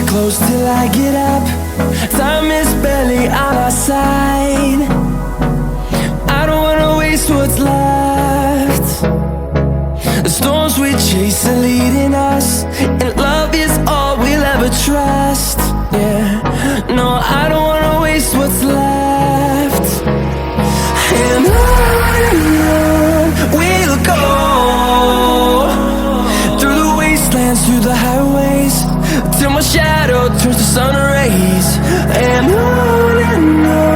close till I get up. Time is barely on our side. I don't wanna waste what's left. The storms we chase are leading us, and love is all we'll ever trust. Yeah, no, I don't wanna waste what's left. And on we'll go, through the wastelands, through the highways, till my shadow turns to sun rays. And on